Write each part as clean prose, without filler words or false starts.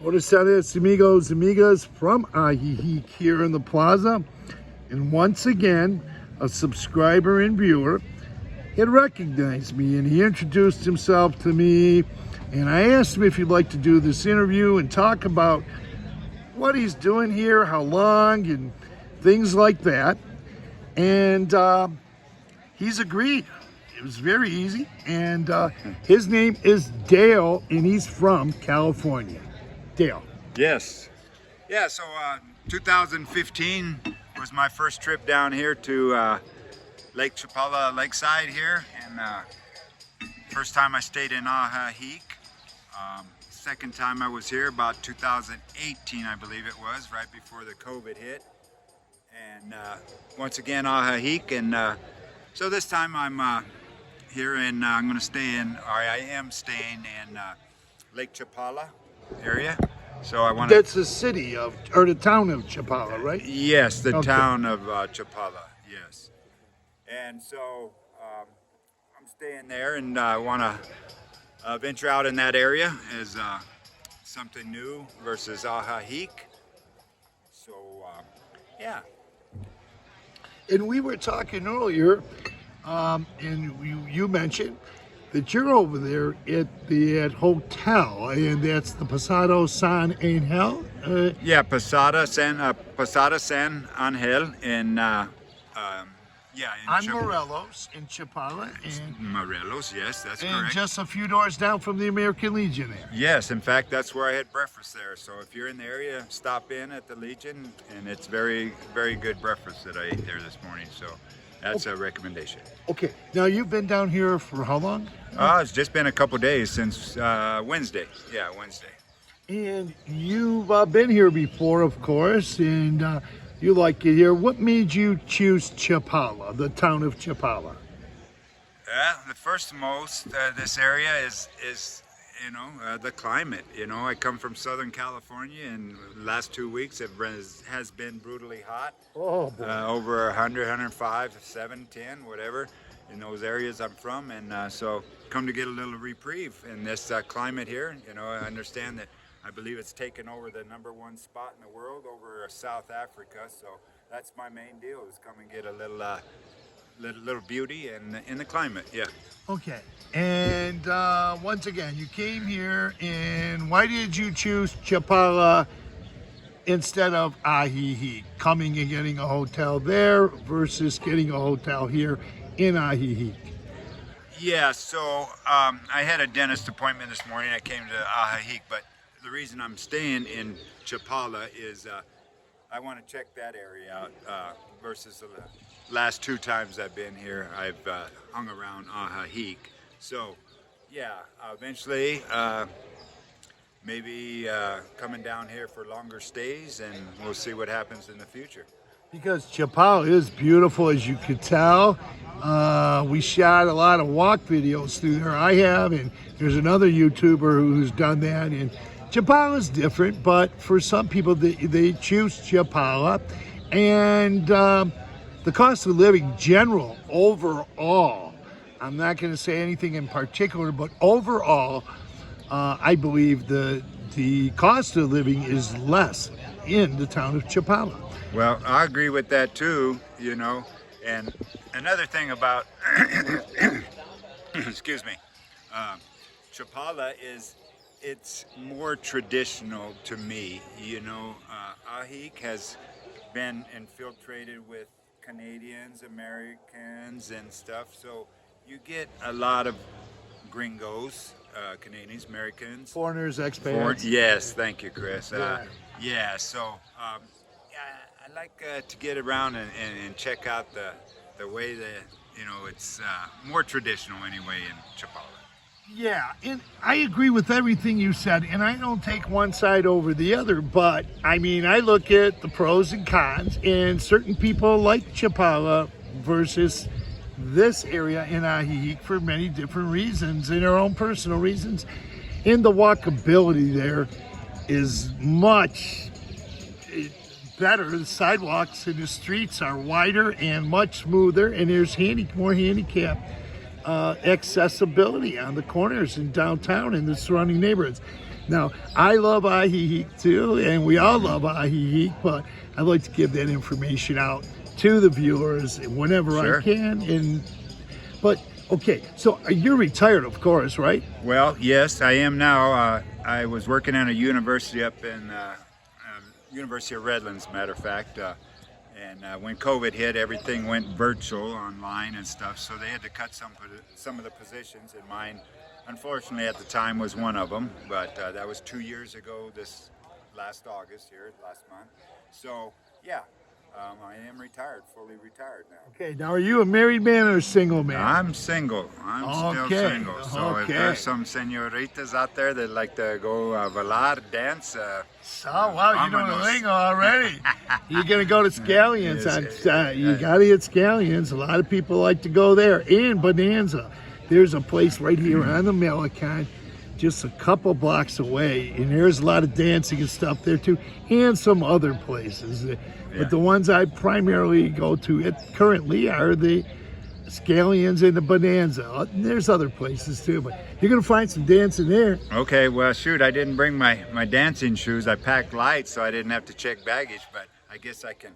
Buenos tardes, amigos, amigas, from Ajijic here in the plaza. And once again, a subscriber and viewer had recognized me and he introduced himself to me. And I asked him if he'd like to do this interview and talk about what he's doing here, how long, and things like that. And he's agreed. It was very easy. And his name is Dale, and he's from California. Dale. Yes. Yeah, so 2015 was my first trip down here to Lake Chapala Lakeside here. And first time I stayed in Ajijic. Second time I was here about 2018, I believe it was, right before the COVID hit. And once again, Ajijic. And so this time I'm here and I'm going to stay in, or I am staying in Lake Chapala area. So I want to... That's the city of, or the town of Chapala, right? Yes, the Okay. town of Chapala, yes. And so I'm staying there and I want to venture out in that area as something new versus Ajijic. So, yeah. And we were talking earlier, and you mentioned that you're over there at the hotel, and that's the Posada San Angel. Yeah, Posada San Angel in On Morelos in Chapala, and Morelos, yes, that's and correct. just a few doors down from the American Legion there. Yes, in fact, that's where I had breakfast there. So if you're in the area, stop in at the Legion, and it's very, very good breakfast that I ate there this morning. So that's a recommendation. Okay, now you've been down here for how long? It's just been a couple days since Wednesday. Yeah, Wednesday. And you've been here before, of course, and you like it here. What made you choose Chapala, the town of Chapala? The first most, this area is the climate. You know, I come from Southern California, and the last 2 weeks has been brutally hot. Oh, boy. Over 100, 105, 7, 10, whatever, in those areas I'm from. And so come to get a little reprieve in this climate here. You know, I understand that I believe it's taken over the #1 spot in the world over South Africa. So that's my main deal, is come and get a little beauty in the climate. Yeah. Okay, and once again, you came here, and why did you choose Chapala instead of Ajijic? Coming and getting a hotel there versus getting a hotel here in Ajijic. Yeah, so I had a dentist appointment this morning. I came to Ajijic, but the reason I'm staying in Chapala is I want to check that area out versus the last 2 times I've been here. I've hung around Ajijic. So, yeah, eventually maybe coming down here for longer stays, and we'll see what happens in the future. Because Chapala is beautiful, as you could tell. We shot a lot of walk videos through there. I have, and there's another YouTuber who's done that. And Chapala is different, but for some people, they choose Chapala. And the cost of living general, overall, I'm not going to say anything in particular, but overall, I believe the cost of living is less in the town of Chapala. Well, I agree with that too, you know. And another thing about, excuse me, Chapala is, it's more traditional to me. You know, Ajijic has been infiltrated with Canadians, Americans, and stuff. So you get a lot of gringos, Canadians, Americans. Foreigners, expats. Yes, thank you, Chris. Yeah. Yeah, so I like to get around and check out the way that, you know, it's more traditional anyway in Chapala. Yeah, and I agree with everything you said, and I don't take one side over the other, but I mean, I look at the pros and cons, and certain people like Chapala versus this area in Ajijic for many different reasons, and their own personal reasons. And the walkability there is much better. The sidewalks and the streets are wider and much smoother, and there's more handicap accessibility on the corners in downtown and the surrounding neighborhoods. Now, I love Ahihi too, and we all love Ahihi, but I'd like to give that information out to the viewers whenever Sure. I can. But okay, so you're retired, of course, right? Well, yes, I am now. I was working at a university up in University of Redlands, matter of fact. And when COVID hit, everything went virtual, online and stuff. So they had to cut some of the positions, and mine, unfortunately, at the time was one of them. But that was 2 years ago, this last August here, last month. So yeah, I am retired, fully retired now. Okay, now are you a married man or a single man? I'm single. I'm still Okay, single. So if okay. there's some senoritas out there that like to go bailar, dance, Oh, wow, you know the Vámonos. lingo already. You're going to go to Scallions. Yes, You got to hit Scallions. A lot of people like to go there. And Bonanza. There's a place right here on the Malecon, just a couple blocks away. And there's a lot of dancing and stuff there, too. And some other places. Yeah. But the ones I primarily go to currently are the Scallions and the Bonanza. And there's other places, too. But you're going to find some dancing there. Okay, well, shoot, I didn't bring my dancing shoes. I packed light, so I didn't have to check baggage. But I guess I can,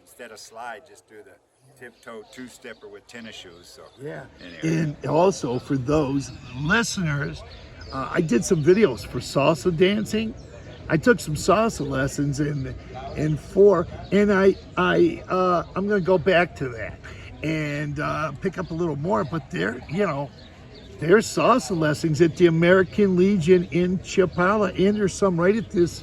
instead of slide, just do the tiptoe two-stepper with tennis shoes. So Yeah. Anyway. And also for those listeners, I did some videos for salsa dancing. I took some salsa lessons and I'm going to go back to that and pick up a little more. But there's salsa lessons at the American Legion in Chapala, and there's some right at this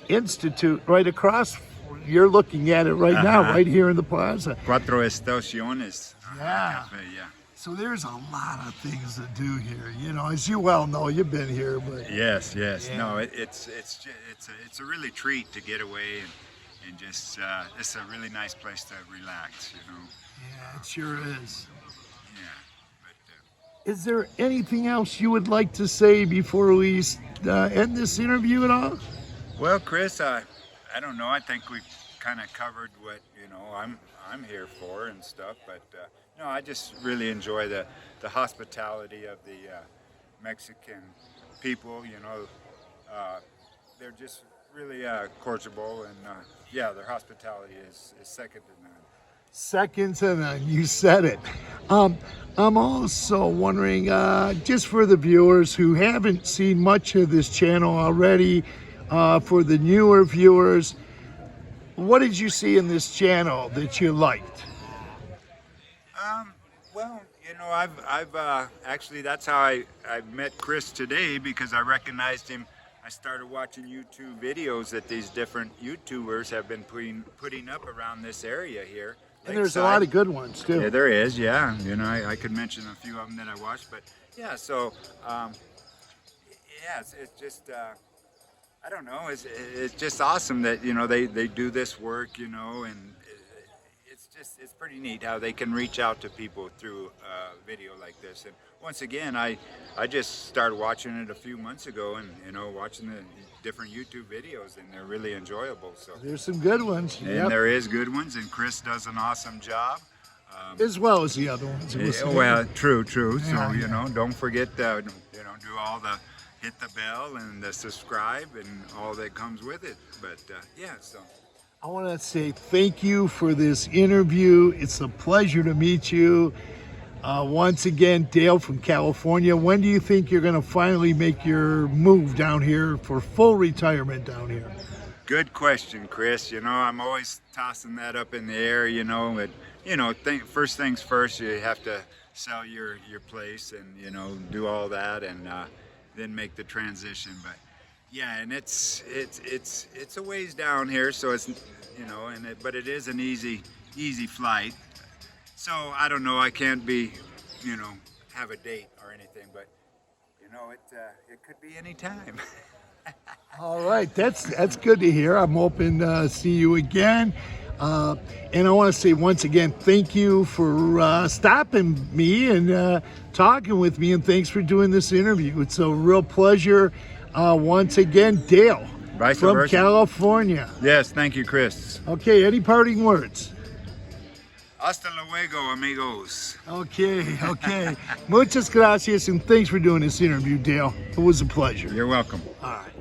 institute right across. You're looking at it right now, right here in the plaza. Cuatro Estaciones. Yeah. Cafe, yeah. So there's a lot of things to do here. As you well know, you've been here, but Yes. Yeah. No, it's a really treat to get away and just it's a really nice place to relax. yeah, it sure is. Yeah. But, Is there anything else you would like to say before we end this interview at all? well, Chris, I don't know. I think we've kind of covered what I'm here for and stuff. But no, I just really enjoy the hospitality of the Mexican people. They're just really cordial, and yeah, their hospitality is second to none. Second to none, you said it. I'm also wondering, just for the viewers who haven't seen much of this channel already, for the newer viewers, what did you see in this channel that you liked? Well, I've actually, that's how I met Chris today, because I recognized him. I started watching YouTube videos that these different YouTubers have been putting up around this area here. And there's a lot of good ones too. Yeah, there is, yeah. I could mention a few of them that I watched, but yeah, so, yeah, it's just, I don't know, it's just awesome that, they do this work, and it's pretty neat how they can reach out to people through a video like this. And once again, I just started watching it a few months ago, and watching the different YouTube videos, and they're really enjoyable. So There's some good ones. and Yep. there is good ones, and Chris does an awesome job. As well as the other ones. Well, true. So Yeah. don't forget to do all the hit the bell and the subscribe and all that comes with it. But yeah, so. I want to say thank you for this interview. It's a pleasure to meet you. Once again, Dale from California. When do you think you're going to finally make your move down here for full retirement down here? Good question, Chris. I'm always tossing that up in the air, but first things first, you have to sell your place and, do all that, and then make the transition. But yeah, and it's a ways down here, so it's, but it is an easy flight. So I don't know, I can't be, have a date or anything, but it could be any time. All right, that's good to hear. I'm hoping to see you again. And I want to say once again, thank you for stopping me and talking with me, and thanks for doing this interview. It's a real pleasure. Once again, Dale Vice from versa. California. Yes, thank you, Chris. Okay, any parting words? Hasta luego, amigos. Okay. Muchas gracias, and thanks for doing this interview, Dale. It was a pleasure. You're welcome. All right.